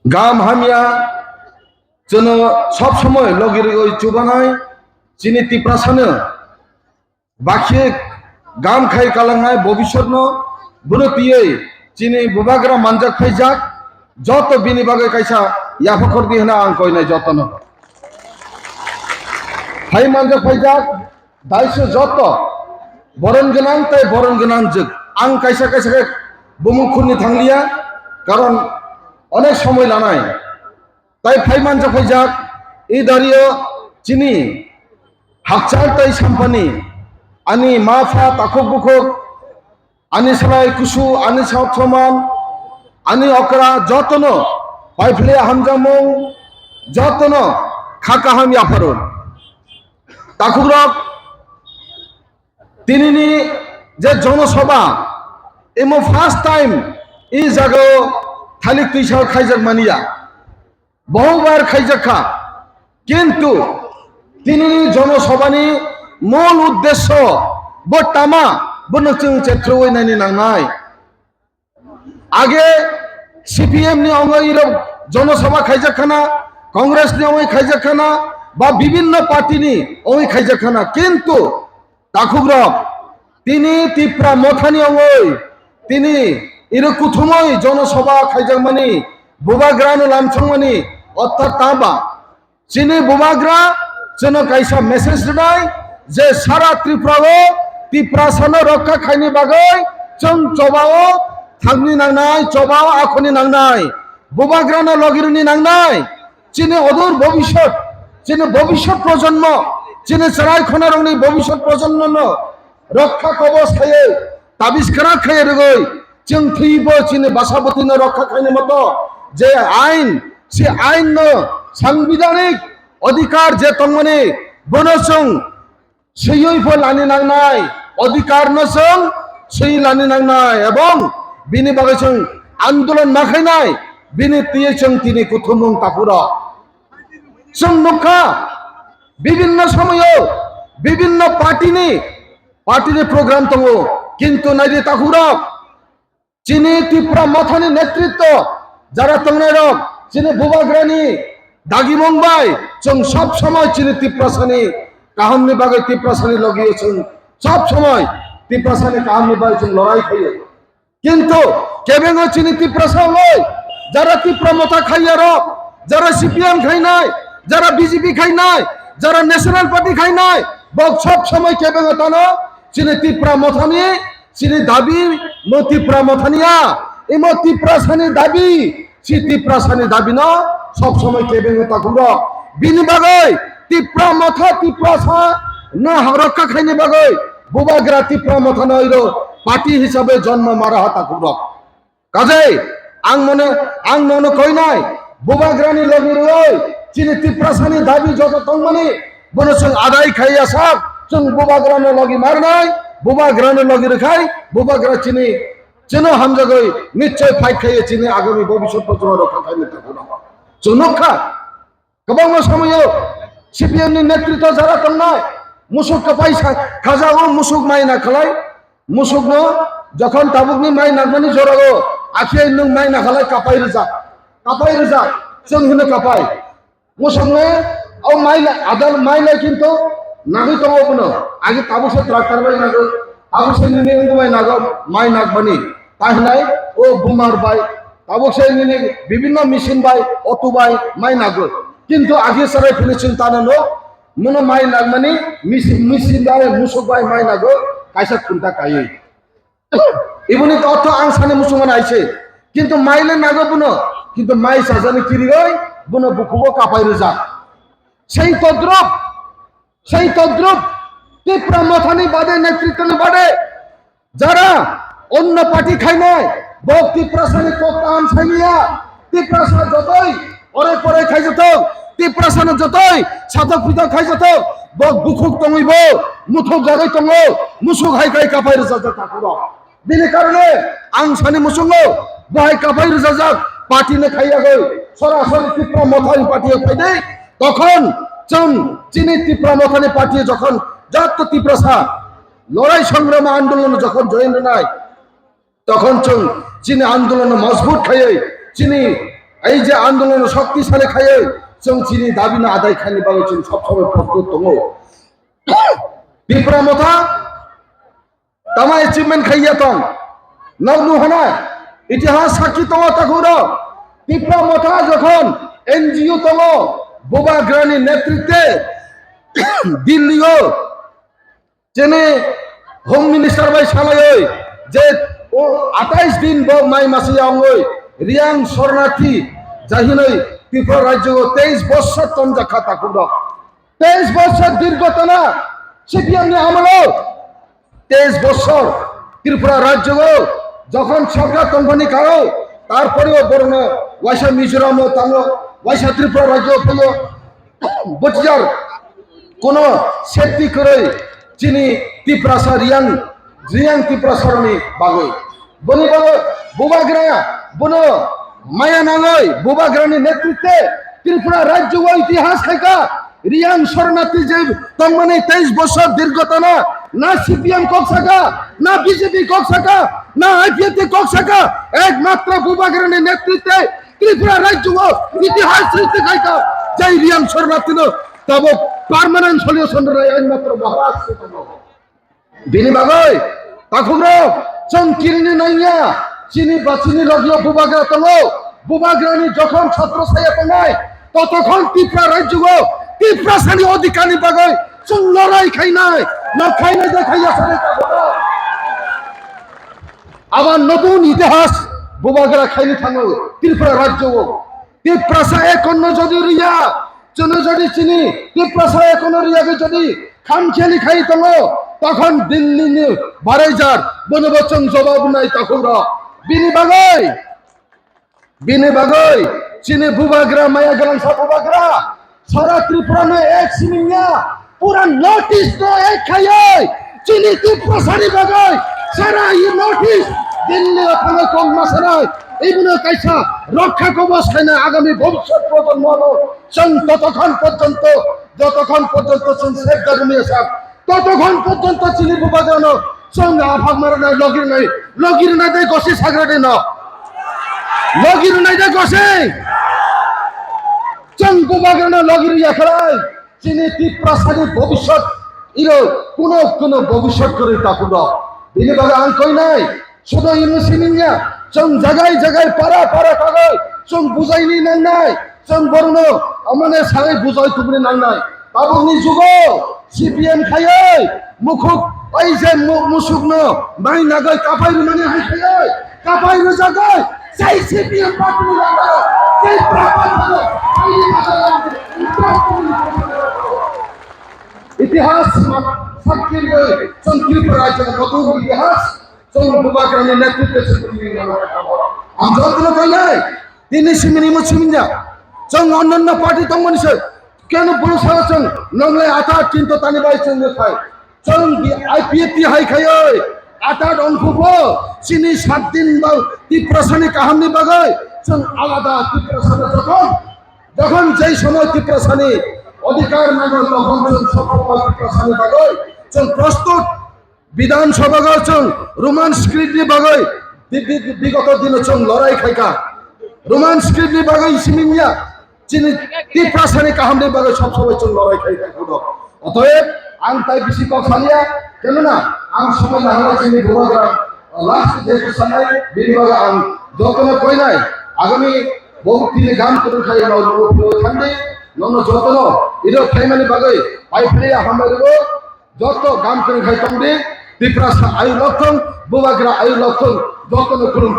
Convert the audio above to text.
গাম হামিয়া যেন সব সময় লগের ওই চুবানায় চিনি তিপ্রাসানো বাকিয়ে গাম খাই কালাংনায় ভবিষ্যৎ বুনতিয়ে চিনি বুবাগ্রা মানজাক ফাইজাক যত বিনি বাগে কাইসা ইয়াফাखर দি হেনা আং কইনাই যতন হাই মানজাক ফাইজাক দাইসো যত বরণ গোনাं তাই বরণ গোনাं যোগ আং কাইসা কাইসা বুমুখুরনি থাंलिया কারণ অনেক সময় লানাই তাই ফাই মানজাক ফাইজাক এই দাঁড়িয়ে চিনি হাকচাল তাই সাম্পানি ani mafa takuk bukuk ani salai kusu ani sautman ani okra jotono paifle hamjamong jotono khakaham yafarun takukrok tinini je jonosabha emo first time ei jago thalik tuisal khaijak mania বহুবার খাইজাখা কিন্তু tinini jonosabhani মূল উদ্দেশ্য বটামা বনচুং চেত্রই নানি নাংনাই আগে CPM নি অঙ্গইর জনসভা খাইজাখানা কংগ্রেস নি অঙ্গই খাইজাখানা বা বিভিন্ন পার্টি নি অঙ্গই খাইজাখানা কিন্তু তাকুগ্রক তিনি তিপ্রা মথানি অঙ্গই তিনি ইর কুথুমই জনসভা খাইজামানি বুবাগ্রানো লামছংমানি অর্থাৎ তাবা চিনি বুবাগ্রা যেন কাইসা মেসেজ দেয় যে সারা ত্রিপুরাও তিপ্রাসানো রক্ষা খাইনি বাগৈ চং চবাও থাগনি নাংনাই চবাও আখনি নাংনাই বুবাগ্রানো লগিরনি নাংনাই চিনি অদূর ভবিষ্যৎ চিনি ভবিষ্যৎ প্রজন্ম চিনি চড়াই খনারংনি ভবিষ্যৎ প্রজন্ম রক্ষা কবচ খাইয়ে তাবিষ্কারা খাইয়ে রগৈ চিং থুইব চিনি বাসাবতী রক্ষা খাইনি মতো যে আইন সে আইন সাংবিধানিক অধিকার যে তংমানে বনচং সেই লানি নাংনাই অধিকার নসং সেই লানি নাংনাই এবং বিনি বাগেছং আন্দোলন মাখাইনাই বিনি তিয়েছং তিনি কুথুমং তাকুরা সং মুখা বিভিন্ন সময় বিভিন্ন পার্টিনি প্রোগ্রাম তঙ্গ কিন্তু নাইরে তাকুরা চিনি ত্রিপুরা মথানি নেতৃত্ব যারা তংনাই রক চিনি বুবাগ্রানি দাগি মুম্বাই চং সব সময় চিনি ত্রিপ্রাসানি কাহামনি বাগে তিপ্রাসানি লগিয়েছেন সব সময় তিপ্রাসানি কাহামনি বাগেছেন লড়াই খাইয়ে কিন্তু কেবেঙ্গ চিনি তিপ্রাসা লয় যারা তিপ্রা মথা খাইয়া রক যারা সিপিএম খাই নাই যারা বিজেপি খাই নাই যারা ন্যাশনাল পার্টি খাই নাই বক সব সময় কেবেঙ্গ তানো চিনি তিপ্রা মথানি চিনি দাবি মো তিপ্রা মথানিয়া ইমো তিপ্রাসানি দাবি সি তিপ্রাসানি দাবি না সব সময় কেবেঙ্গ তাকুরা বিনি বাগৈ তিপ্রা মথা তিপ্রাসা না রক্ষা খাইনি বাগৈ বুবাগ্রা তিপ্রা মথা নইর পার্টি হিসাবে জন্ম মারা হাতা কুরক কাজে আং মনে কই নাই বুবাগ্রানি লগির ওই চিনি তিপ্রাসানি দাবি যত তংমানি বনসং আদায় খাইয়া সব চং বুবাগ্রানো লগি মার নাই বুবাগ্রানো লগির খাই বুবাগ্রা চিনি চিনো হামজাগই নিশ্চয় ফাইট খাইয়ে চিনি আগামী ভবিষ্যৎ প্রজন্ম রক্ষা খাইনি তাকুরা চনক্ষা কবং সময় সিপিএম নেতৃত্ব যারা তংনাই মুসুক কাপাই খাজাও মুসুক মাই না খালাই মুসুক ন যখন তাবুকনি মাই নাগমানি জরাগো আখিয়াই নং মাই না খালাই কাপাই রেজা जों होनो कापाय मुसुक औ माइ आदार माइ ना किन्तु नागै दङ बनो आगे ताबुसे ट्राक्टर बाय नागो ताबुसे निने बाय नागो माइ नागबानि ताहनाय ओ बुमार बाय ताबुसे निने विभिन्न मेशिन बाय अटो बाय माइ नागो किन्तु आगे सराय फिनिशिंग तानानो मनो माइ नागमानि मेशिन बाय मुसुक बाय माइ नागो कायसा खुन्ता कायै इबुनि तो अर्थ आं साने मुसुमान आइसे किन्तु माइले नागो बनो किन्तु माइ साजानि किरिगै बनो बुखुबो कापाय रोजा সেই তদ্রুপ ত্রিপুরা মথানি বাদে নেতৃত্বনি বাদে যারা অন্য পার্টি খাই নাই বক ত্রিপুরাসানি কোকাম সাইনিয়া ত্রিপুরাসা যতই ওরে পরে খাই যেত ত্রিপুরাসানো যতই সাধক পিতা খাই যেত বক বুখুক তঙ্গইব মুথুক জাগাই তঙ্গ মুসুক হাই খাই কাপাই রোজা তাকুর বিনি কারণে আং সানি মুসুঙ্গ বহাই কাপাই রোজা যাক পার্টিনে খাইয়া গই সরাসরি ত্রিপুরা মথানি পার্টিও খাই দেই তখন চং চিনি ত্রিপুরা মথানি পার্টি যখন যত ত্রিপ্রাসা লড়াই সংগ্রাম আন্দোলন যখন জয়েন নাই তখন চং চিনি আন্দোলন মজবুত খাইয়ে চিনি এই যে আন্দোলন শক্তিশালী খাইয়ে চিনি দাবি না আদায় খাইনি বাগেছেন সবসময় প্রস্তুত তঙ্গ ত্রিপুরা মথা তামা অ্যাচিভমেন্ট খাইয়া তং নগ্নু হনা ইতিহাস সাক্ষী তঙ্গ তাকুর ত্রিপুরা মথা যখন এনজিও তঙ্গ বোবা গ্রানি নেতৃত্বে দিল্লিও চেনে হোম মিনিস্টার বাই সালাই যে ও 28 দিন মাই মাসে আমই রিয়াং শরণার্থী জাহিনই ত্রিপুরা রাজ্য 23 বছর তঞ্জা খাতা কুড় 23 বছর দীর্ঘতনা সিপিএম নি আমল 23 বছর ত্রিপুরা রাজ্য যখন সরকার তঙ্গনি কারো তারপরেও বরণ ওয়াইসা মিজোরাম তাঙ্গ ওয়াইসা ত্রিপুরা রাজ্য ফেলো বচিজার কোন সেফটি করে চিনি ত্রিপুরা রিয়াং ত্রিপুরা সরণি বাগৈ বনি বাগৈ বুবাগ্রা বনো মায়া নাঙ্গই বুবাগ্রানি নেতৃত্বে ত্রিপুরা রাজ্য ইতিহাস খাইকা রিয়াং শরণার্থী যে তংমানে 23 বছর দীর্ঘতনা না সিপিএম কক সাকা না বিজেপি কক সাকা না আইপিএফ কক সাকা একমাত্র বুবাগ্রানি নেতৃত্বে ত্রিপুরা রাজ্য ইতিহাস সৃষ্টি খাইকা যে রিয়াং শরণার্থী তব পার্মানেন্ট সলিউশন রে একমাত্র মহারাষ্ট্র বিনি বাগৈ তাকুর চংকিরিনি নাইয়া চিনি বাচিনি লগিও বুবাগ্রা তঙ্গ বুবাগ্রানি যখন ছাত্র ছায়া তঙ্গায় ততক্ষণ ত্রিপুরা রাজ্য ত্রিপুরা শ্রেণী অধিকারী বাগৈ চং লড়াই খাই নাই না খাই নাই দেখাইয়া আবার নতুন ইতিহাস বুবাগ্রা খাইনি থাঙ্গো ত্রিপুরা রাজ্য ত্রিপুরা এখনো যদি রিয়া চনে যদি চিনি ত্রিপুরা এখনো রিয়াকে যদি খামখেয়ালি খাই তঙ্গো তখন দিল্লি বারাইজার বনবচন জবাব নাই তখন বিনি বাগৈ চিনি বুবাগ্রা माया गलन सब बुबाग्रा सारा त्रिपुरा में एक सिमिया पूरा नोटिस तो एक खाए चिनी त्रिपुरा सारी बागै सारा ये नोटिस दिल्ली ओखाনে কোন মাসরাই এইগুলো কাইসা রক্ষা কবচ খাইনা আগামী ভবিষ্যৎ প্রজন্ম সং ততক্ষণ পর্যন্ত যতক্ষণ পর্যন্ত সং শেখ দারুনিয়া সাহেব ততক্ষণ পর্যন্ত চিনি বুবাগ্রা সং আভাগ মারা নাই লগির নাই দেয় গসি সাগরে ন লগির নাই দেয় গসি চং বুবাগ্রা লগির ইয়াখাই চিনি ত্রিপুরা সারি ভবিষ্যৎ ইরো কোন ভবিষ্যৎ করে তাকুল বিনি বাগা আন কই নাই শুধু ইউনিভার্সিটিয়া চং জায়গায় জায়গায় পাড়া কাগজ চং বুঝাইনি নাই চং বর্ণ মানে সারাই বুঝাই তুমি নাই তাবনি যুগ সিপিএম খাই মুখুক ওই যে মুসুক ন মাই নাগাই কাপাই মানে হাই খাই কাপাই জায়গায় সেই সিপিএম পার্টি লাগা সেই ইতিহাস সাক্ষীর চং ত্রিপুরা রাজ্যের নতুন ইতিহাস চং বুবাগ্রানি নেতৃত্বে আমি যতগুলো কইলাই তিনি সিমিনি মুসিমিনা চং অন্যান্য পার্টি তো মানুষ কেন বড় সারা চং নংলে আটা কিন্তু তানি বাই চং খাই চং আইপিএফটি হাই খাই আটা অঙ্কুব চিনি 7 দিন বা ত্রিপুরা সানি কাহামনি বাগৈ চং আলাদা ত্রিপুরা সানি যখন যেই সময় ত্রিপুরা সানি অধিকার মানল তখন সকল ত্রিপুরা সানি বাগৈ চং প্রস্তুত বিধানসভা চং রোমান স্ক্রিপ্টনি বাগৈ বিগত দিন চং লড়াই খাইকা রোমান স্ক্রিপ্টনি বাগৈ সিমিয়া চিনি ত্রিপুরা সানি কাহামনি বাগৈ সবসময় চং লড়াই খাইকা অতএব আং তাই বেশি কথা সালিয়া কেন না আং সময় না হলে চিনি বুবাগ্রা লাস্ট যে সময় বিনি বাগা আং যতন কই নাই আগামী বহু দিনে গান করে খাই ঠান্ডে নন যতন ইরো খাইমানি বাগৈ পাই ফেলিয়া হামারিব যত গান করে খাই তংদে ত্রিপুরা আয়ু লক্ষণ বুবাগ্রা আয়ু লক্ষণ যতন করুন